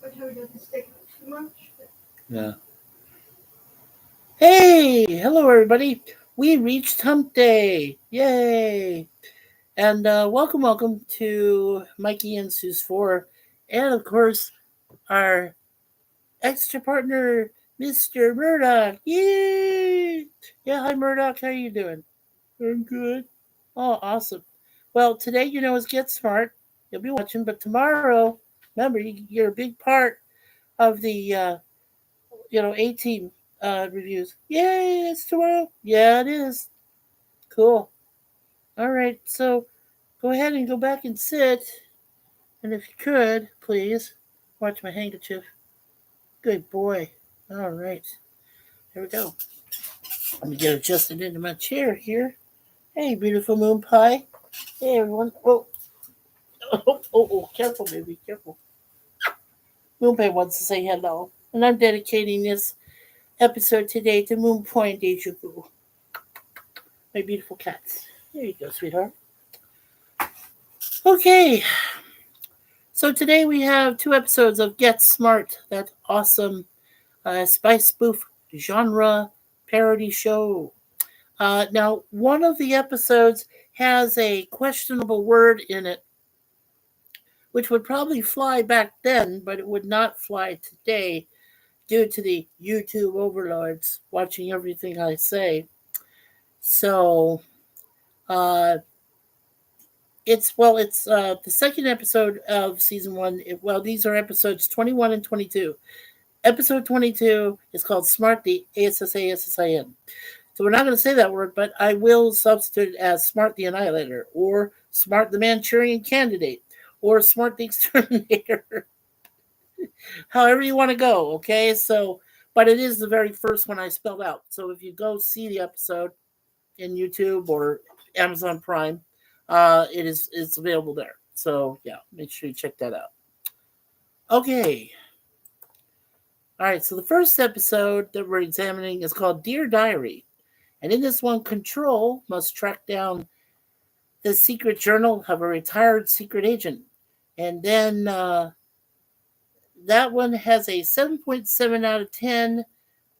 But how doesn't stick too much? Yeah. Hey, hello everybody. We reached Hump Day. Yay! And welcome to Mikey and Suze4, and of course our extra partner, Mr. Murdock. Yay! Yeah, hi Murdock. How you doing? I'm good. Oh, awesome. Well, today is Get Smart. You'll be watching, but tomorrow, remember you're a big part of the A Team reviews. Yay! It's tomorrow. Yeah, it is. Cool. All right, so go ahead and go back and sit. And if you could, please, watch my handkerchief. Good boy. All right, here we go. Let me get adjusted into my chair here. Hey, beautiful moon pie. Hey, everyone. Whoa. Careful, baby, careful. Moon pie wants to say hello. And I'm dedicating this episode today to Moon Point Deja Vu. My beautiful cats. There you go, sweetheart. Okay, so today we have two episodes of Get Smart, that awesome spy spoof genre parody show. Now, one of the episodes has a questionable word in it, which would probably fly back then, but it would not fly today due to the YouTube overlords watching everything I say. So, uh, it's the second episode of season one. These are episodes 21 and 22. Episode 22 is called Smart the ASSASSIN. So we're not going to say that word, but I will substitute it as Smart the Annihilator, or Smart the Manchurian Candidate, or Smart the Exterminator. However you want to go, okay? So, but it is the very first one I spelled out. So if you go see the episode in YouTube or Amazon Prime, it's available there. So yeah, make sure you check that out. Okay. All right, so the first episode that we're examining is called Dear Diary. And in this one, Control must track down the secret journal of a retired secret agent. And then that one has a 7.7 out of 10,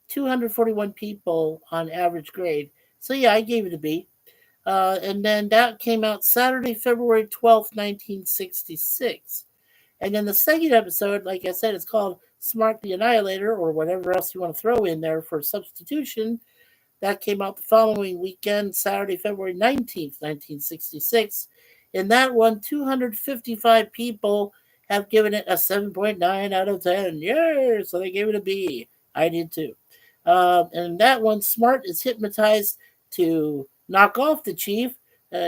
241 people on average grade. So yeah, I gave it a B. And then that came out Saturday, February 12th, 1966. And then the second episode, like I said, it's called Smart the Annihilator, or whatever else you want to throw in there for substitution. That came out the following weekend, Saturday, February 19th, 1966. In that one, 255 people have given it a 7.9 out of 10. Yeah, so they gave it a B. I did too. And that one, Smart is hypnotized to knock off the chief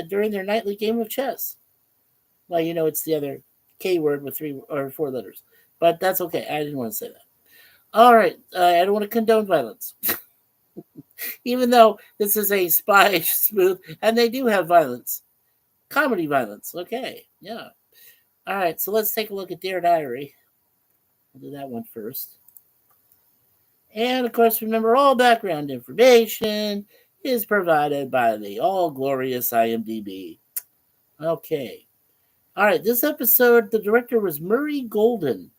during their nightly game of chess. Well, it's the other K word with 3 or 4 letters. But that's okay. I didn't want to say that. All right. I don't want to condone violence. Even though this is a spy spoof, and they do have violence. Comedy violence. Okay. Yeah. All right. So let's take a look at Dear Diary. We'll do that one first. And of course, remember, all background information is provided by the all glorious IMDb. Okay. All right. This episode, the director was Murray Golden.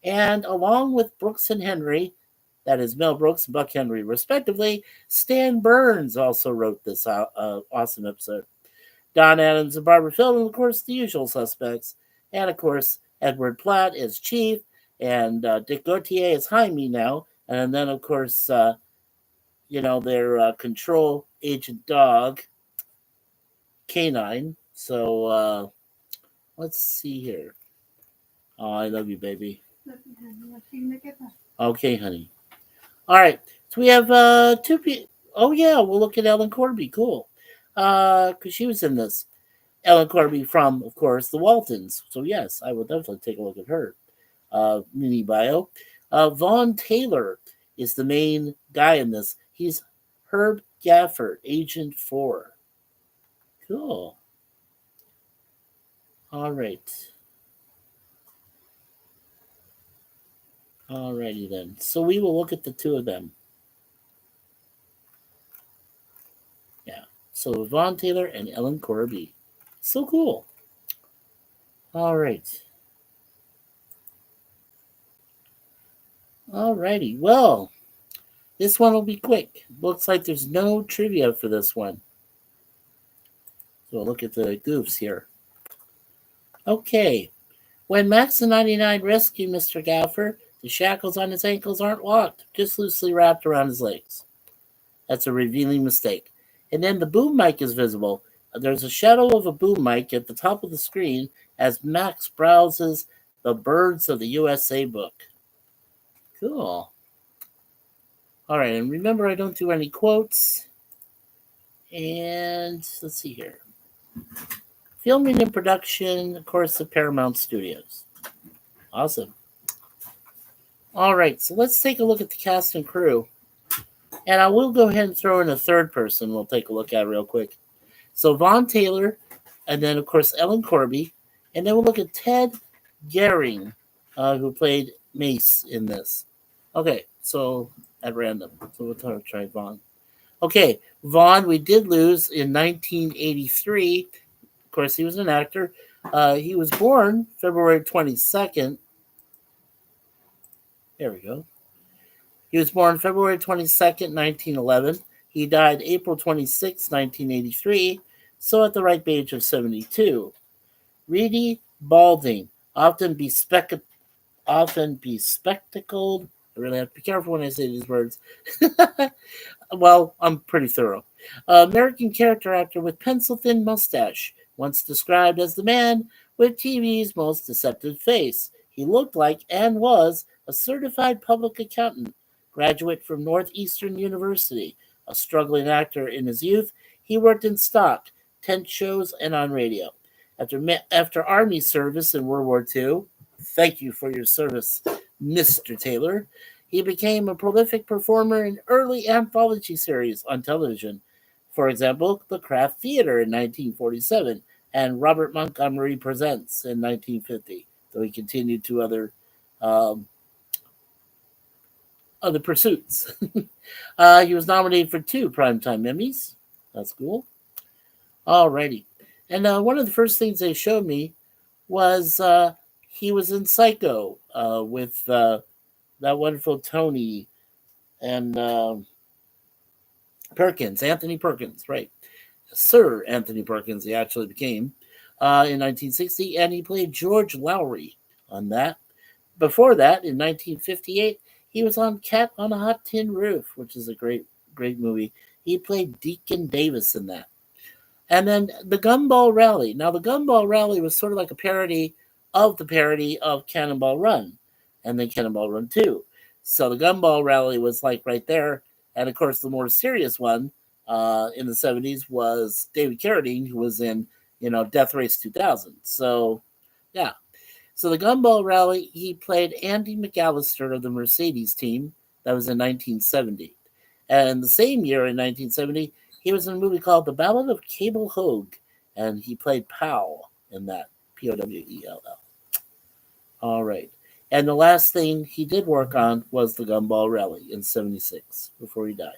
And along with Brooks and Henry, that is Mel Brooks and Buck Henry, respectively, Stan Burns also wrote this awesome episode. Don Adams and Barbara Feldman, of course, the usual suspects. And, of course, Edward Platt is Chief, and Dick Gautier is Jaime now. And then, of course, their control agent dog, Canine. So, let's see here. Oh, I love you, baby. Okay, honey. All right. So we have two people. Oh, yeah. We'll look at Ellen Corby. Cool. Because she was in this. Ellen Corby from, of course, the Waltons. So, yes, I will definitely take a look at her mini bio. Vaughn Taylor is the main guy in this. He's Herb Gafford, Agent 4. Cool. All right. Alrighty then. So we will look at the two of them. Yeah. So Vaughn Taylor and Ellen Corby. So cool. All right. Alrighty. Well, this one will be quick. Looks like there's no trivia for this one. So we'll look at the goofs here. Okay. When Max the 99 rescue Mr. Gaffer, the shackles on his ankles aren't locked, just loosely wrapped around his legs. That's a revealing mistake. And then the boom mic is visible. There's a shadow of a boom mic at the top of the screen as Max browses the Birds of the USA book. Cool. All right, and remember, I don't do any quotes. And let's see here. Filming and production, of course, the Paramount Studios. Awesome. All right, so let's take a look at the cast and crew. And I will go ahead and throw in a third person we'll take a look at real quick. So Vaughn Taylor, and then, of course, Ellen Corby. And then we'll look at Ted Gehring, who played Mace in this. Okay, so at random. So we'll try Vaughn. Okay, Vaughn, we did lose in 1983. Of course, he was an actor. He was born February 22nd. There we go. He was born February 22nd, 1911. He died April 26, 1983, so at the ripe age of 72. Reedy Balding, often bespectacled. I really have to be careful when I say these words. Well, I'm pretty thorough. American character actor with pencil-thin mustache, once described as the man with TV's most deceptive face. He looked like and was a certified public accountant, graduate from Northeastern University. A struggling actor in his youth, he worked in stock, tent shows, and on radio. After Army service in World War II, thank you for your service, Mr. Taylor, he became a prolific performer in early anthology series on television. For example, The Kraft Theater in 1947 and Robert Montgomery Presents in 1950, though he continued to other pursuits. He was nominated for 2 Primetime Emmys. That's cool. Alrighty. And one of the first things they showed me was he was in Psycho with that wonderful Tony and Perkins, Anthony Perkins, right. Sir Anthony Perkins, he actually became in 1960, and he played George Lowry on that. Before that, in 1958, he was on Cat on a Hot Tin Roof, which is a great movie. He played Deacon Davis in that. And then the Gumball Rally. Now, the Gumball Rally was sort of like a parody of the parody of Cannonball Run, and then Cannonball Run 2. So the Gumball Rally was like right there. And of course, the more serious one in the 70s was David Carradine, who was in, Death Race 2000. So, yeah. So the Gumball Rally, he played Andy McAllister of the Mercedes team. That was in 1970. And the same year in 1970, he was in a movie called The Ballad of Cable Hogue, and he played Powell in that, Powell. All right. And the last thing he did work on was the Gumball Rally in 76 before he died.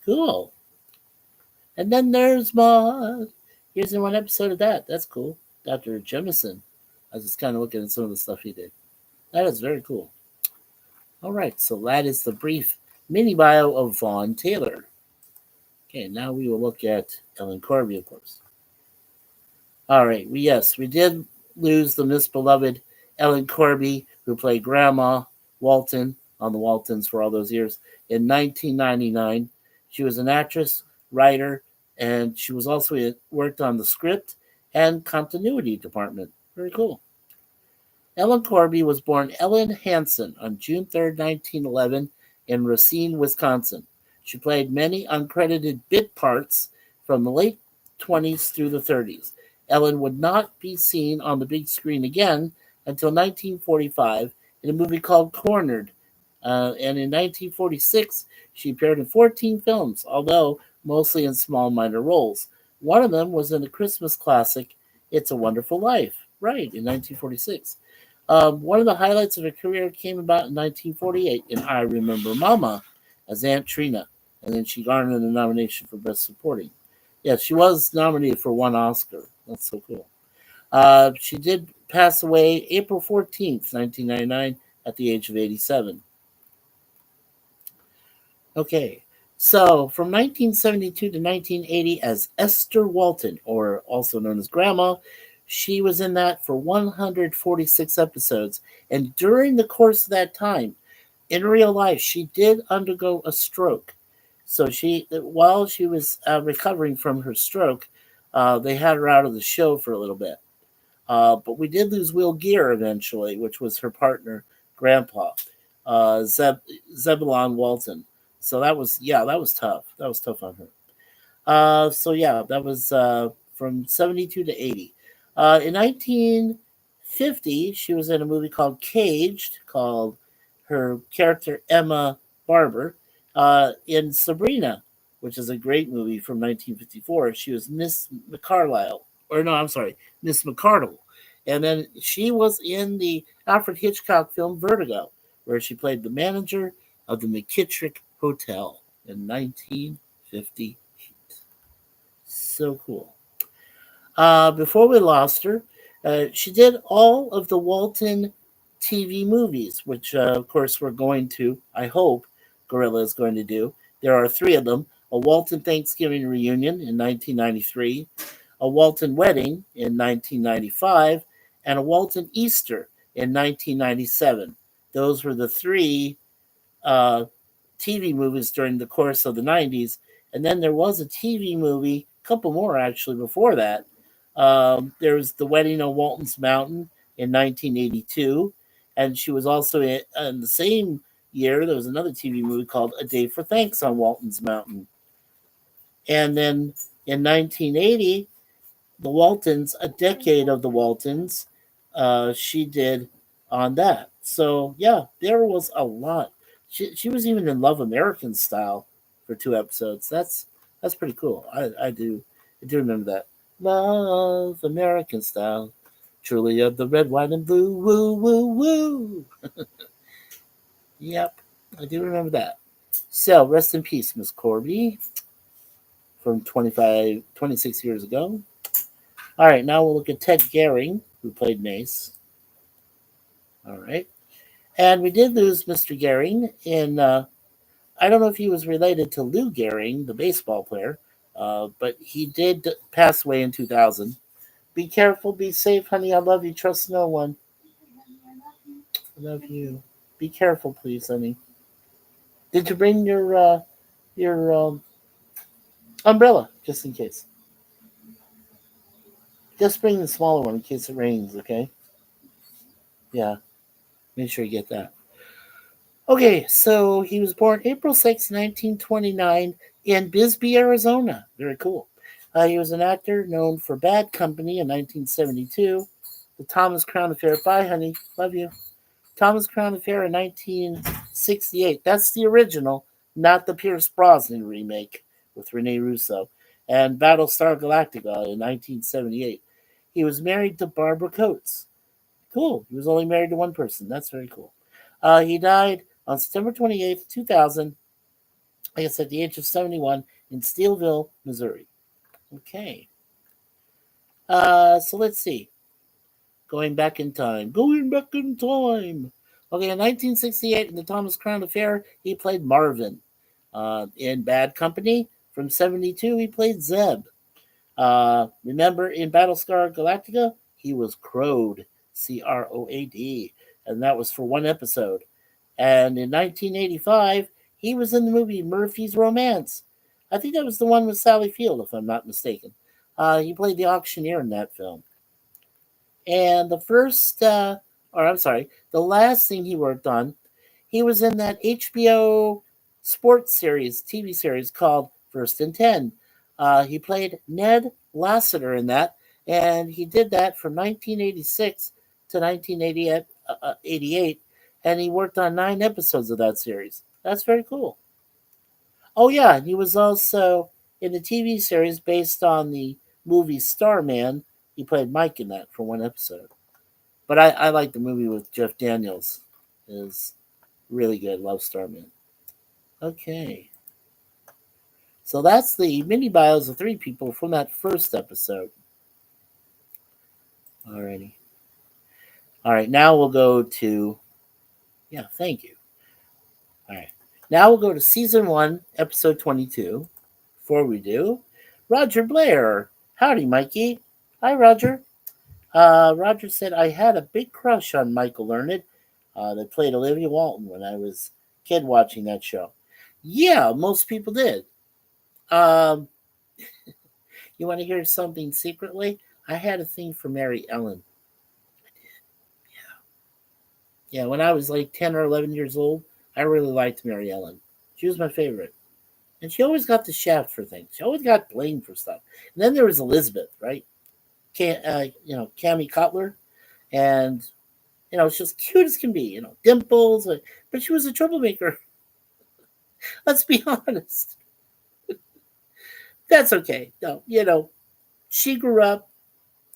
Cool. And then there's Maud. Here's in one episode of that. That's cool. Dr. Jemison. I was just kind of looking at some of the stuff he did. That is very cool. All right. So that is the brief mini bio of Vaughn Taylor. Okay, now we will look at Ellen Corby, of course. All right. We did lose the misbeloved Ellen Corby, who played Grandma Walton on the Waltons for all those years. In 1999, she was an actress, writer, and she was also worked on the script and continuity department. Very cool. Ellen Corby was born Ellen Hansen on June 3rd, 1911 in Racine, Wisconsin. She played many uncredited bit parts from the late 20s through the 30s. Ellen would not be seen on the big screen again until 1945 in a movie called Cornered. And in 1946, she appeared in 14 films, although mostly in small minor roles. One of them was in the Christmas classic, It's a Wonderful Life, right, in 1946. One of the highlights of her career came about in 1948 in I Remember Mama as Aunt Trina, and then she garnered a nomination for Best Supporting. Yes, she was nominated for 1 Oscar. That's so cool. She did pass away April 14th, 1999, at the age of 87. Okay. So from 1972 to 1980 as Esther Walton, or also known as Grandma, she was in that for 146 episodes. And during the course of that time, in real life, she did undergo a stroke. So while she was recovering from her stroke, they had her out of the show for a little bit. But we did lose Will Gear eventually, which was her partner, Grandpa, Zebulon Walton. So that was tough. That was tough on her. So yeah, that was from 72 to 80. In 1950, she was in a movie called Caged, called her character Emma Barber. In Sabrina, which is a great movie from 1954, she was Miss McCarlyle, or no, I'm sorry, Miss McCardle. And then she was in the Alfred Hitchcock film Vertigo, where she played the manager of the McKittrick Hotel in 1950. So cool. Before we lost her, she did all of the Walton TV movies, which, of course, we're going to, I hope, Gorilla is going to do. There are three of them: a Walton Thanksgiving Reunion in 1993, a Walton Wedding in 1995, and a Walton Easter in 1997. Those were the three uh, TV movies during the course of the 90s. And then there was a TV movie, a couple more actually before that. There was The Wedding on Walton's Mountain in 1982. And she was also in the same year, there was another TV movie called A Day for Thanks on Walton's Mountain. And then in 1980, the Waltons, A Decade of the Waltons, she did on that. So yeah, there was a lot. She was even in Love American Style for two episodes. That's pretty cool. I do remember that. Love American Style, truly of the red, white, and blue. Woo woo woo. Yep, I do remember that. So rest in peace, Miss Corby, from 26 years ago. All right, now we'll look at Ted Gehring, who played Mace. All right. And we did lose Mr. Gehring in, I don't know if he was related to Lou Gehring, the baseball player, but he did pass away in 2000. Be careful, be safe, honey. I love you. Trust no one. I love you. Be careful, please, honey. Did you bring your umbrella, just in case? Just bring the smaller one in case it rains, okay? Yeah, make sure you get that. Okay, so he was born April 6, 1929, in Bisbee, Arizona. Very cool. He was an actor known for Bad Company in 1972, The Thomas Crown Affair. Bye, honey. Love you. Thomas Crown Affair in 1968. That's the original, not the Pierce Brosnan remake with Rene Russo. And Battlestar Galactica in 1978. He was married to Barbara Coates. Cool. He was only married to one person. That's very cool. He died on September 28th, 2000, I guess at the age of 71, in Steelville, Missouri. Okay. So let's see. Going back in time. Going back in time. Okay, in 1968, in the Thomas Crown Affair, he played Marvin. In Bad Company, from 72, he played Zeb. Remember, in Battlestar Galactica, he was Crowed. Croad. And that was for one episode. And in 1985, he was in the movie Murphy's Romance. I think that was the one with Sally Field, if I'm not mistaken. He played the auctioneer in that film. And the last thing he worked on, he was in that HBO sports series, TV series called First and 10. He played Ned Lassiter in that, and he did that from 1986 to 1988, and he worked on 9 episodes of that series. That's very cool. Oh, yeah, and he was also in the TV series based on the movie Starman. He played Mike in that for one episode. But I like the movie with Jeff Daniels. It's really good. Love Starman. Okay. So that's the mini bios of 3 people from that first episode. Alrighty. All right, now we'll go to, yeah, thank you. All right. Now we'll go to season 1, episode 22. Before we do, Roger Blair. Howdy, Mikey. Hi, Roger. Roger said, I had a big crush on Michael Learned that played Olivia Walton when I was a kid watching that show. Yeah, most people did. Um, you want to hear something secretly? I had a thing for Mary Ellen. Yeah, when I was like 10 or 11 years old, I really liked Mary Ellen. She was my favorite. And she always got the shaft for things. She always got blamed for stuff. And then there was Elizabeth, right? Cammy Cutler. And, she's cute as can be, dimples. But she was a troublemaker. Let's be honest. That's okay. No, she grew up,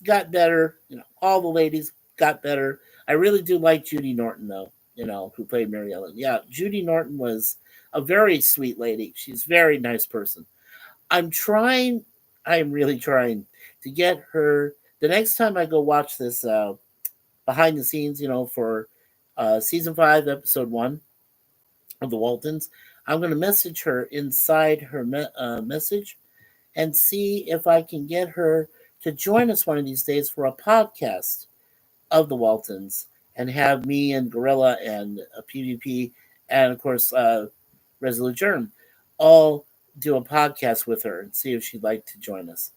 got better. All the ladies got better. I really do like Judy Norton, though, who played Mary Ellen. Yeah, Judy Norton was a very sweet lady. She's a very nice person. I'm really trying to get her. The next time I go watch this behind the scenes, for season 5, episode 1 of the Waltons, I'm going to message her inside her message and see if I can get her to join us one of these days for a podcast of the Waltons and have me and Gorilla and PvP and, of course, Resolute Germ all do a podcast with her and see if she'd like to join us.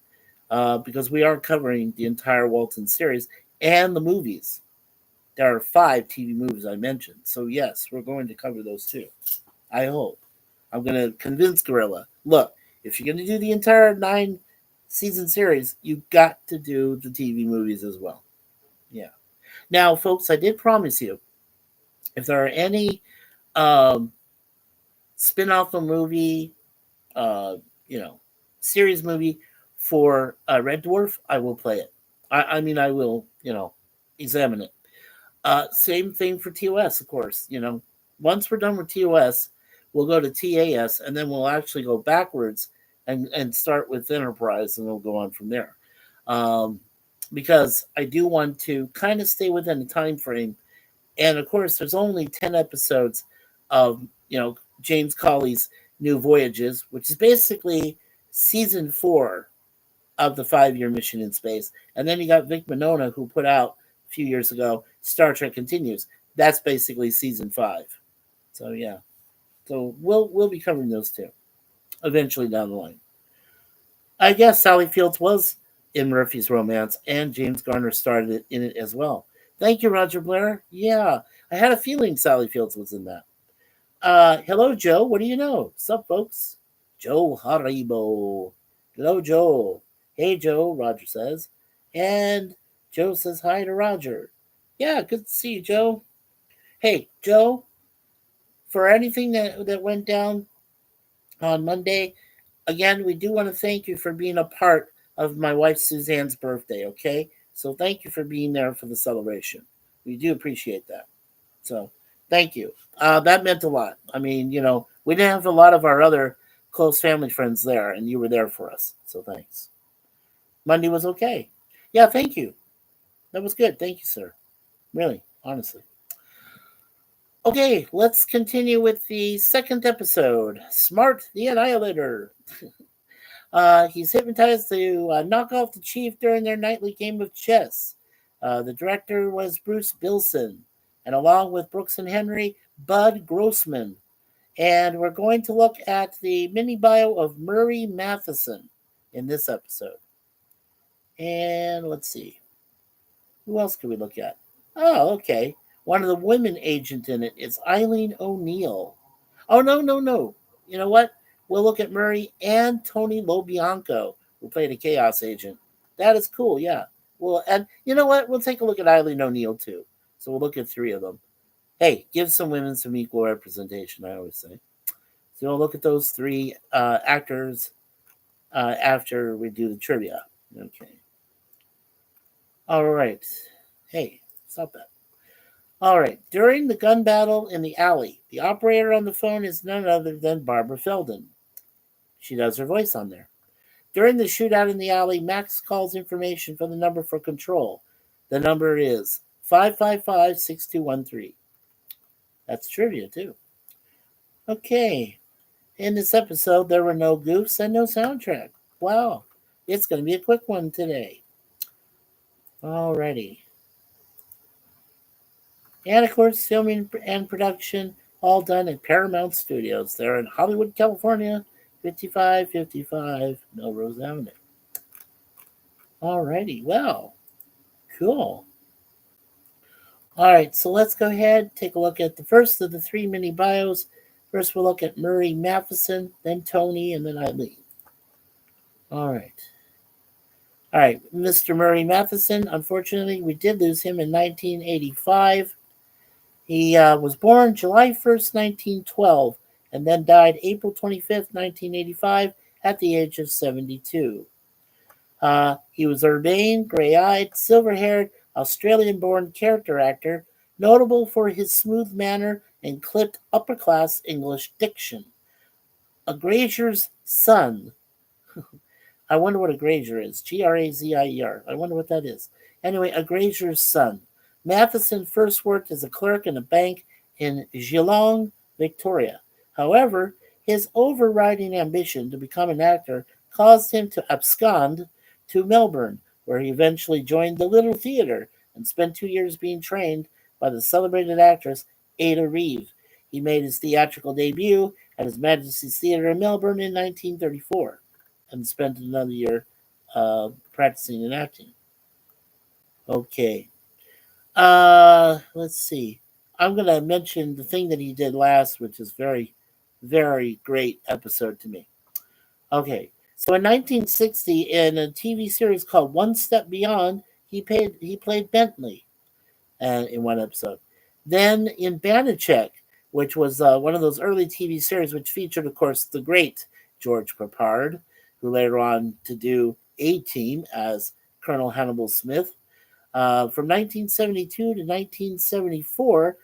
Because we are covering the entire Walton series and the movies. There are 5 TV movies I mentioned. So, yes, we're going to cover those too. I hope. I'm going to convince Gorilla. Look, if you're going to do the entire 9-season series, you've got to do the TV movies as well. Yeah. Now, folks, I did promise you, if there are any spin-off a movie, series movie for Red Dwarf, I will play it. I will, examine it. Same thing for TOS, of course. Once we're done with TOS, we'll go to TAS, and then we'll actually go backwards and start with Enterprise, and we'll go on from there. Because I do want to kind of stay within the time frame. And, of course, there's only 10 episodes of, James Cawley's New Voyages, which is basically season 4 of the 5-year mission in space. And then you got Vic Mignogna, who put out a few years ago Star Trek Continues. That's basically season 5. So yeah. So we'll be covering those two eventually down the line. I guess Sally Fields was in Murphy's Romance, and James Garner started in it as well. Thank you, Roger Blair. Yeah, I had a feeling Sally Fields was in that. Hello, Joe. What do you know? Sup, folks? Joe Haribo. Hello, Joe. Hey, Joe, Roger says. And Joe says hi to Roger. Yeah, good to see you, Joe. Hey, Joe, for anything that went down on Monday, again, we do want to thank you for being a part of my wife Suzanne's birthday, okay? So thank you for being there for the celebration. We do appreciate that. So thank you. That meant a lot. I mean, we didn't have a lot of our other close family friends there, and you were there for us. So thanks. Monday was okay. Yeah, thank you. That was good. Thank you, sir. Really, honestly. Okay, let's continue with the second episode. Smart the Annihilator. He's hypnotized to knock off the chief during their nightly game of chess. The director was Bruce Bilson, and along with Brooks and Henry, Bud Grossman. And we're going to look at the mini bio of Murray Matheson in this episode. And let's see. Who else can we look at? Oh, okay. One of the women agent in it is Eileen O'Neill. Oh, no. You know what? We'll look at Murray and Tony Lobianco, who played a Chaos agent. That is cool, yeah. Well, and you know what? We'll take a look at Eileen O'Neill, too. So we'll look at 3 of them. Hey, give some women some equal representation, I always say. So we'll look at those 3 actors after we do the trivia. Okay. All right. Hey, stop that. All right. During the gun battle in the alley, the operator on the phone is none other than Barbara Feldon. She does her voice on there. During the shootout in the alley, Max calls information for the number for control. The number is 555-6213. That's trivia, too. Okay. In this episode, there were no goofs and no soundtrack. Wow. It's going to be a quick one today. Alrighty. And of course, filming and production all done at Paramount Studios. They're in Hollywood, California, 5555 Melrose Avenue. Alrighty. Well, cool. All right, so let's go ahead, take a look at the first of the three mini bios. First, we'll look at Murray Matheson, then Tony, and then Eileen. All right. All right, Mr. Murray Matheson, unfortunately, we did lose him in 1985. He was born July 1st, 1912, and then died April 25th, 1985, at the age of 72. He was urbane, gray-eyed, silver-haired, Australian-born character actor, notable for his smooth manner and clipped upper-class English diction. A grazier's son. I wonder what a grazier is. Grazier. I wonder what that is. Anyway, a grazier's son. Matheson first worked as a clerk in a bank in Geelong, Victoria. However, his overriding ambition to become an actor caused him to abscond to Melbourne, where he eventually joined the Little Theatre and spent 2 years being trained by the celebrated actress Ada Reeve. He made his theatrical debut at His Majesty's Theatre in Melbourne in 1934 and spent another year practicing and acting. Okay. Let's see. I'm going to mention the thing that he did last, which is very, very great episode to me. Okay. So in 1960, in a TV series called One Step Beyond, he played Bentley in one episode. Then in Banachek, which was one of those early TV series which featured, of course, the great George Peppard, who later on to do A-Team as Colonel Hannibal Smith. From 1972 to 1974,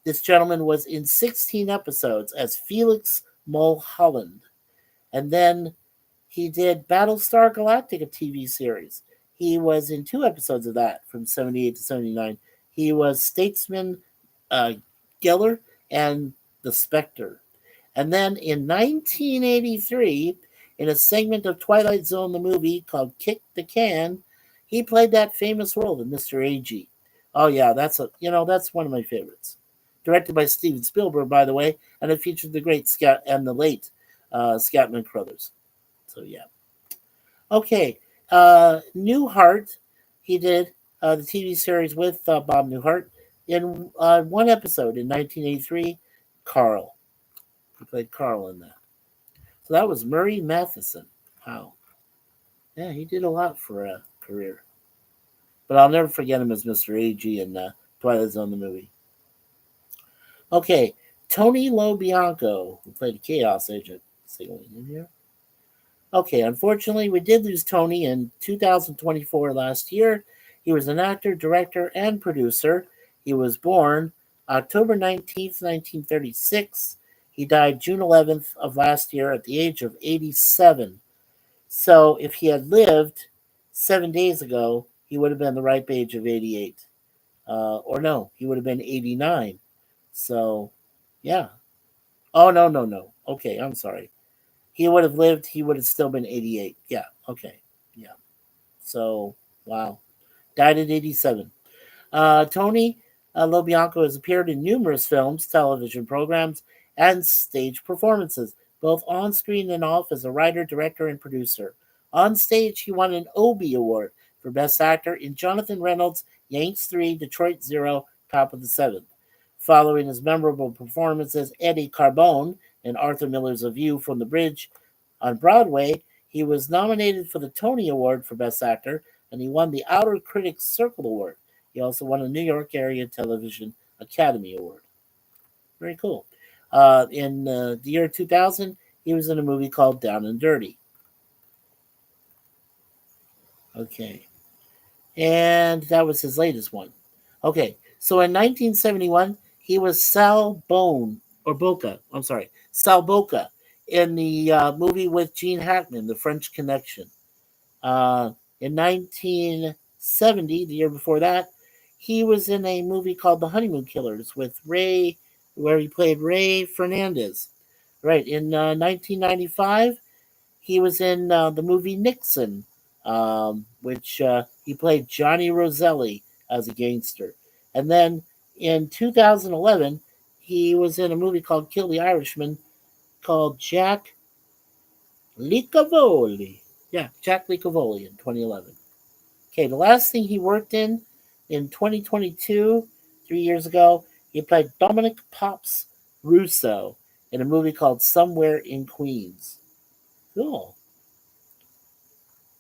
this gentleman was in 16 episodes as Felix Mulholland. And then he did Battlestar Galactica TV series. He was in 2 episodes of that from 78 to 79. He was Statesman Geller and the Spectre. And then in 1983, in a segment of Twilight Zone, the movie called Kick the Can, he played that famous role of Mr. A.G. Oh yeah, that's one of my favorites. Directed by Steven Spielberg, by the way, and it featured the great Scott and the late Scatman Crothers. So yeah. Okay, Newhart, he did the TV series with Bob Newhart in one episode in 1983, Carl. He played Carl in that. So that was Murray Matheson. Wow. Yeah, he did a lot for a career. But I'll never forget him as Mr. A.G. in Twilight Zone, the movie. Okay, Tony LoBianco, who played a Chaos Agent. Signaling in here. Okay, unfortunately, we did lose Tony in 2024 last year. He was an actor, director, and producer. He was born October 19th, 1936. He died June 11th of last year at the age of 87. So if he had lived 7 days ago, he would have been the ripe age of 88. Or no, he would have been 89. So, yeah. Oh, no. Okay, I'm sorry. He would have lived, he would have still been 88. Yeah, okay. Yeah. So, wow. Died at 87. Tony LoBianco has appeared in numerous films, television programs, and stage performances, both on screen and off as a writer, director, and producer. On stage, he won an Obie Award for Best Actor in Jonathan Reynolds' Yanks 3, Detroit 0, Top of the Seventh. Following his memorable performance as Eddie Carbone in Arthur Miller's A View from the Bridge on Broadway, he was nominated for the Tony Award for Best Actor, and he won the Outer Critics Circle Award. He also won a New York Area Television Academy Award. Very cool. In the year 2000, he was in a movie called Down and Dirty. Okay. And that was his latest one. Okay. So in 1971, he was Sal Boca in the movie with Gene Hackman, The French Connection. In 1970, the year before that, he was in a movie called The Honeymoon Killers with Ray where he played Ray Fernandez. Right, in 1995, he was in the movie Nixon, which he played Johnny Roselli as a gangster. And then in 2011, he was in a movie called Kill the Irishman called Jack Licavoli. Yeah, Jack Licavoli in 2011. Okay, the last thing he worked in 2022, 3 years ago, he played Dominic Pops Russo in a movie called Somewhere in Queens. Cool.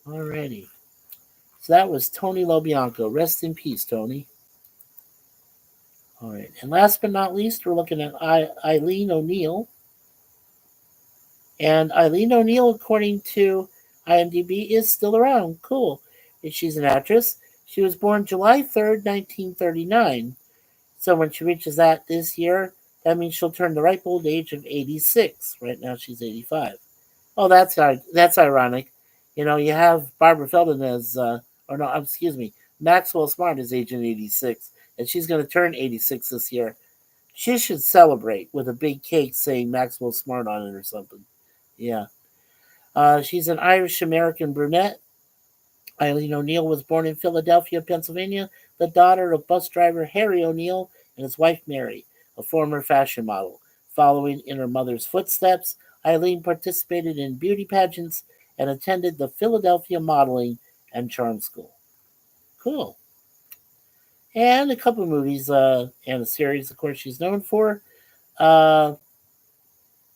Alrighty. So that was Tony LoBianco. Rest in peace, Tony. All right. And last but not least, we're looking at Eileen O'Neill. And Eileen O'Neill, according to IMDb, is still around. Cool. And she's an actress. She was born July 3rd, 1939. So when she reaches that this year, that means she'll turn the ripe old age of 86. Right now she's 85. Oh, that's ironic. You know, you have Barbara Feldon as, or no, excuse me, Maxwell Smart is aging 86, and she's going to turn 86 this year. She should celebrate with a big cake saying Maxwell Smart on it or something. Yeah. She's an Irish American brunette. Eileen O'Neill was born in Philadelphia, Pennsylvania, the daughter of bus driver Harry O'Neill and his wife Mary, a former fashion model. Following in her mother's footsteps, Eileen participated in beauty pageants and attended the Philadelphia Modeling and Charm School. Cool. And a couple of movies and a series, of course, she's known for. Uh,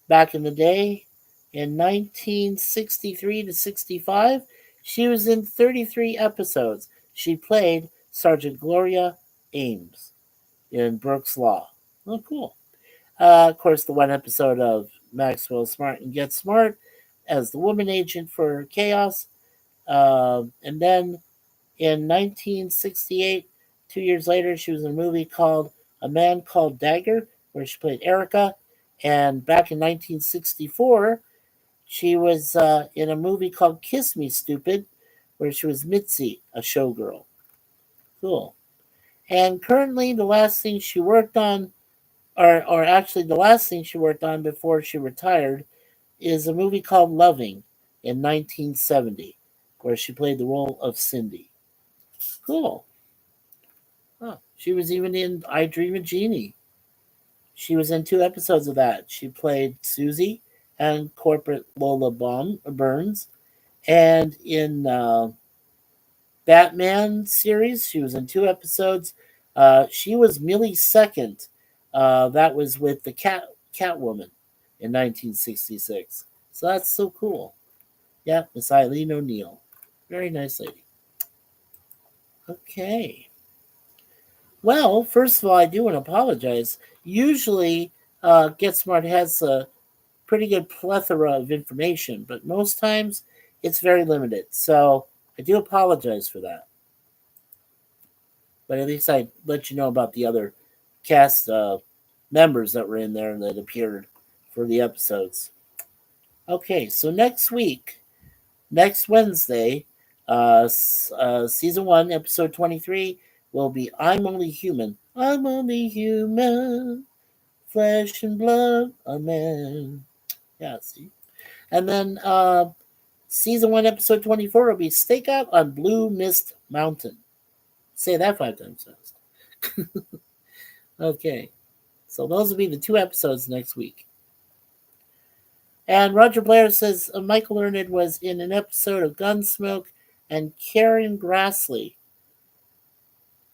Back in the day, in 1963 to 65, she was in 33 episodes. She played Sergeant Gloria Ames in Brooks Law. Oh, cool. Of course, the one episode of Maxwell Smart and Get Smart as the woman agent for Chaos. And then in 1968, 2 years later, she was in a movie called A Man Called Dagger, where she played Erica. And back in 1964, she was in a movie called Kiss Me Stupid, where she was Mitzi, a showgirl. Cool. And currently, the last thing she worked on, or actually the last thing she worked on before she retired, is a movie called Loving in 1970, where she played the role of Cindy. Cool. Huh. She was even in I Dream of Jeannie. She was in 2 episodes of that. She played Susie and corporate Lola Burns. And in Batman series, she was in 2 episodes. She was Millie's second. That was with the Catwoman in 1966. So that's so cool. Yeah, Miss Eileen O'Neill. Very nice lady. Okay. Well, first of all, I do want to apologize. Usually, Get Smart has a pretty good plethora of information, but most times it's very limited. So I do apologize for that. But at least I let you know about the other cast members that were in there and that appeared for the episodes. Okay, so next Wednesday, season 1, episode 23, will be I'm Only Human. I'm only human, flesh and blood, a man. Yeah, see? And then season 1, episode 24 will be Stakeout on Blue Mist Mountain. Say that 5 times fast. Okay, so those will be the 2 episodes next week. And Roger Blair says Michael Learned was in an episode of Gunsmoke and Karen Grassley.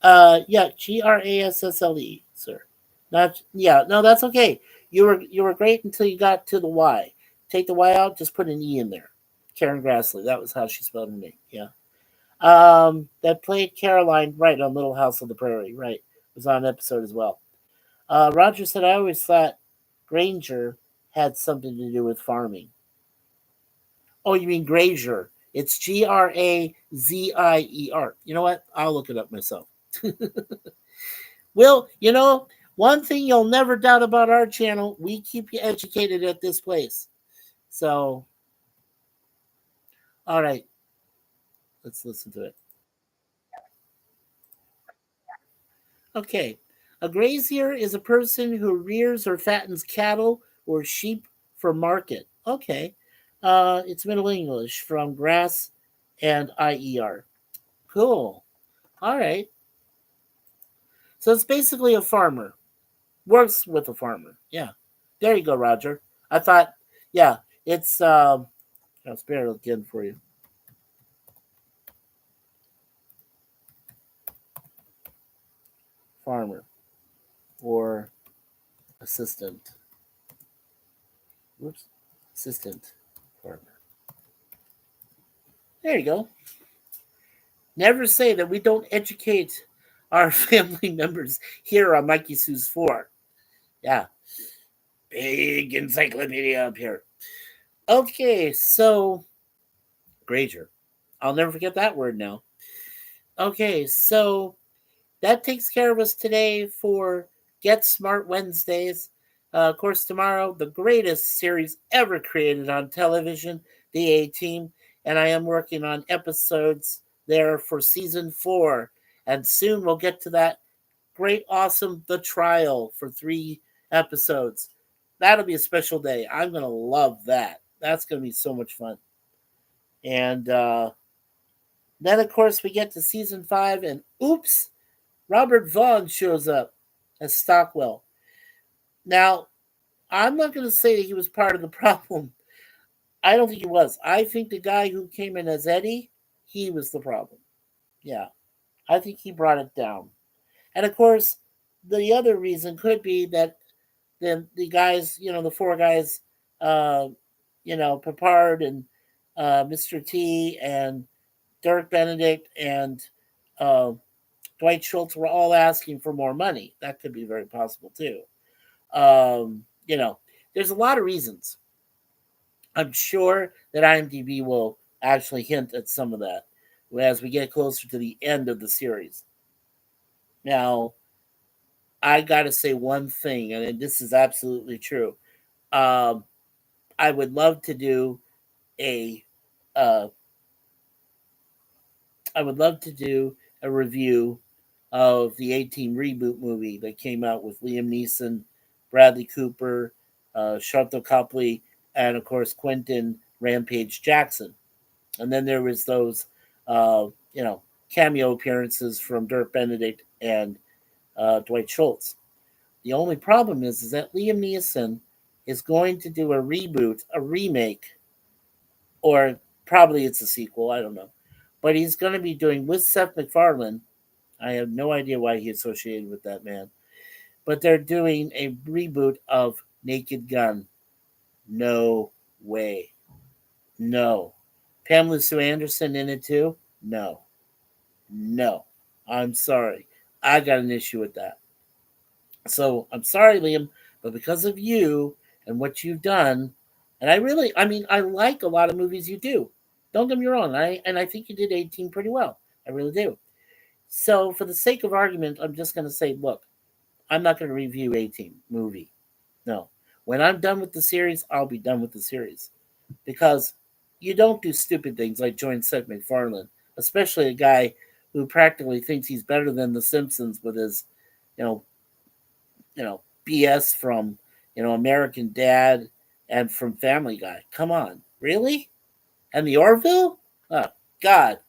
Yeah, Grassle, sir. Not yeah, no, that's okay. You were great until you got to the Y. Take the Y out, just put an E in there. Karen Grassley, that was how she spelled her name. Yeah. That played Caroline right on Little House on the Prairie. Right, was on an episode as well. Roger said I always thought Granger had something to do with farming. Oh, you mean Grazier? It's Grazier. You know what? I'll look it up myself. Well, one thing you'll never doubt about our channel, we keep you educated at this place. So, all right, let's listen to it. Okay. A grazier is a person who rears or fattens cattle or sheep for market. Okay. It's Middle English from grass and IER. Cool. All right. So it's basically a farmer. Works with a farmer. Yeah. There you go, Roger. I thought, yeah, it's, I'll spare it again for you. Farmer or assistant. Whoops. Assistant farmer. There you go. Never say that we don't educate our family members here on MikeySuzeFour. Yeah. Big encyclopedia up here. Okay, so grazier. I'll never forget that word now. Okay, so that takes care of us today for Get Smart Wednesdays. Of course, tomorrow, the greatest series ever created on television, The A-Team, and I am working on episodes there for season 4. And soon we'll get to that great, awesome The Trial for 3 episodes. That'll be a special day. I'm going to love that. That's going to be so much fun. And then, of course, we get to season 5, and oops, Robert Vaughn shows up as Stockwell. Now, I'm not going to say that he was part of the problem. I don't think he was. I think the guy who came in as Eddie, he was the problem. Yeah, I think he brought it down. And of course, the other reason could be that the guys, the 4 guys, Pepard and Mr. T and Dirk Benedict and Dwight Schultz were all asking for more money. That could be very possible too. There's a lot of reasons. I'm sure that IMDb will actually hint at some of that as we get closer to the end of the series. Now, I got to say one thing, and this is absolutely true. I would love to do a review of the A-Team reboot movie that came out with Liam Neeson, Bradley Cooper, Sharlto Copley, and of course Quentin Rampage Jackson. And then there was those, cameo appearances from Dirk Benedict and Dwight Schultz. The only problem is that Liam Neeson is going to do a reboot, a remake, or probably it's a sequel, I don't know. But he's going to be doing with Seth MacFarlane. I have no idea why he associated with that man. But they're doing a reboot of Naked Gun. No way. No. Pamela Sue Anderson in it too? No. No. I'm sorry. I got an issue with that. So I'm sorry, Liam, but because of you and what you've done, and I like a lot of movies you do. Don't get me wrong. I think you did 18 pretty well. I really do. So for the sake of argument, I'm just going to say, look, I'm not going to review 18 movie. No. When I'm done with the series, I'll be done with the series. Because you don't do stupid things like join Seth MacFarlane, especially a guy who practically thinks he's better than The Simpsons with his, BS from, American Dad and from Family Guy. Come on. Really? And the Orville? Oh, God.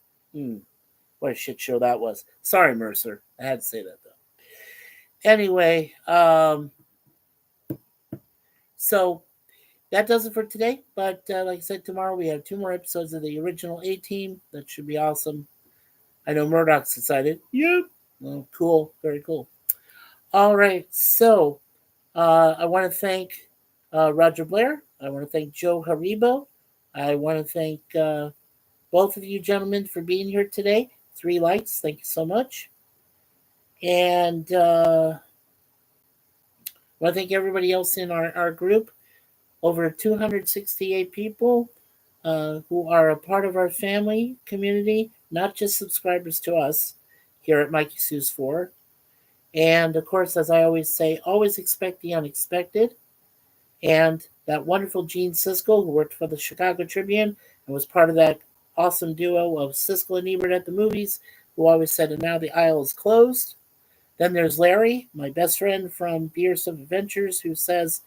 What a shit show that was. Sorry, Mercer. I had to say that, though. Anyway, so that does it for today. But like I said, tomorrow we have 2 more episodes of the original A-Team. That should be awesome. I know Murdock's excited. Yep. Well, cool. Very cool. All right. So I want to thank Roger Blair. I want to thank Joe Haribo. I want to thank both of you gentlemen for being here today. 3 likes. Thank you so much. And I want to thank everybody else in our group. Over 268 people who are a part of our family community, not just subscribers to us here at MikeySuzeFour. And of course, as I always say, always expect the unexpected. And that wonderful Gene Siskel, who worked for the Chicago Tribune and was part of that awesome duo of Siskel and Ebert at the movies, who always said, and now the aisle is closed. Then there's Larry, my best friend from Beers of Adventures, who says,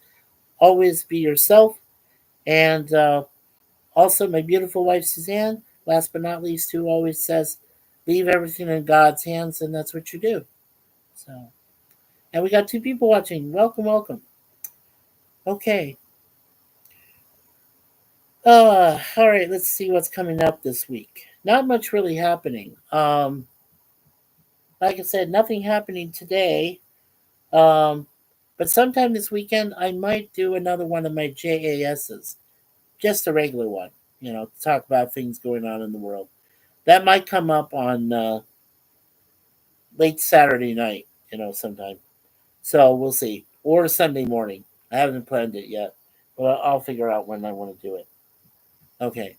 always be yourself. And also my beautiful wife, Suzanne, last but not least, who always says, leave everything in God's hands, and that's what you do. So, and we got 2 people watching. Welcome, welcome. Okay. All right, let's see what's coming up this week. Not much really happening. Like I said, nothing happening today. Um, but sometime this weekend, I might do another one of my JASs, just a regular one, to talk about things going on in the world. That might come up on late Saturday night, sometime. So we'll see. Or Sunday morning. I haven't planned it yet, but I'll figure out when I want to do it. Okay.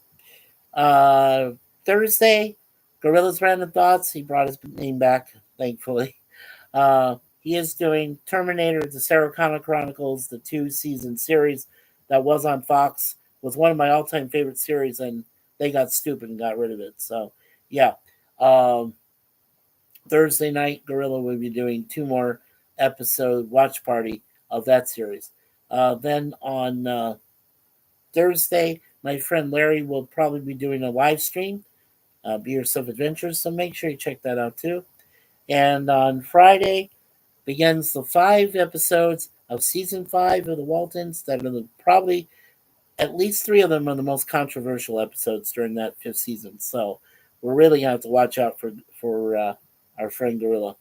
Uh, Thursday, Gorilla's Random Thoughts. He brought his name back, thankfully. He is doing Terminator, the Sarah Connor Chronicles, the 2-season series that was on Fox. Was one of my all-time favorite series, and they got stupid and got rid of it. So, yeah. Thursday night, Gorilla will be doing 2 more episode watch party of that series. Then on Thursday, my friend Larry will probably be doing a live stream, Be Yourself Adventures, so make sure you check that out too. And on Friday begins the 5 episodes of season 5 of the Waltons that are probably, at least 3 of them are the most controversial episodes during that 5th season. So we're really going to have to watch out for our friend Gorilla.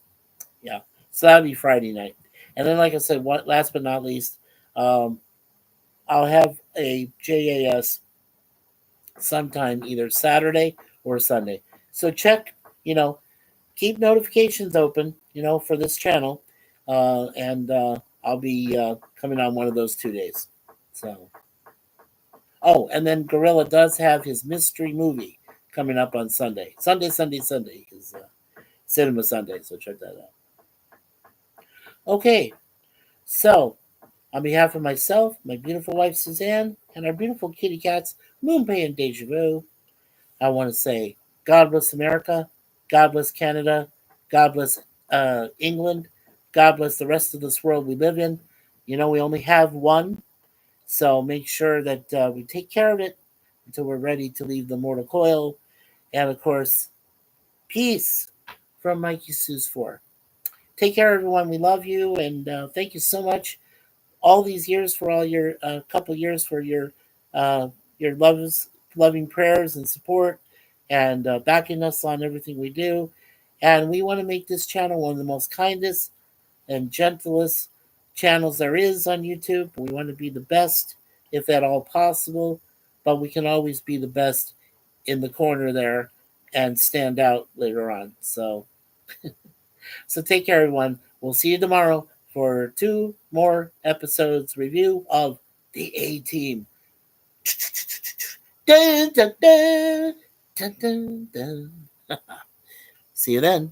Yeah. So that'll be Friday night. And then, like I said, last but not least, I'll have a JAS sometime either Saturday or Sunday. So check, keep notifications open, for this channel. And I'll be coming on one of those 2 days. So, and then Gorilla does have his mystery movie coming up on Sunday. Sunday is Cinema Sunday, so check that out. Okay, so on behalf of myself, my beautiful wife Suzanne, and our beautiful kitty cats, Moonpay and Deja Vu, I want to say God bless America, God bless Canada, God bless England, God bless the rest of this world we live in. We only have one, so make sure that we take care of it until we're ready to leave the mortal coil. And of course, peace from MikeySuzeFour. Take care, everyone. We love you, and thank you so much. All these years for all your couple years for your loving prayers and support, and backing us on everything we do. And we want to make this channel one of the most kindest and gentlest channels there is on YouTube. We want to be the best, if at all possible, but we can always be the best in the corner there and stand out later on. So take care, everyone. We'll see you tomorrow for 2 more episodes review of the A-Team. Dun, dun, dun, dun, dun, dun. See you then.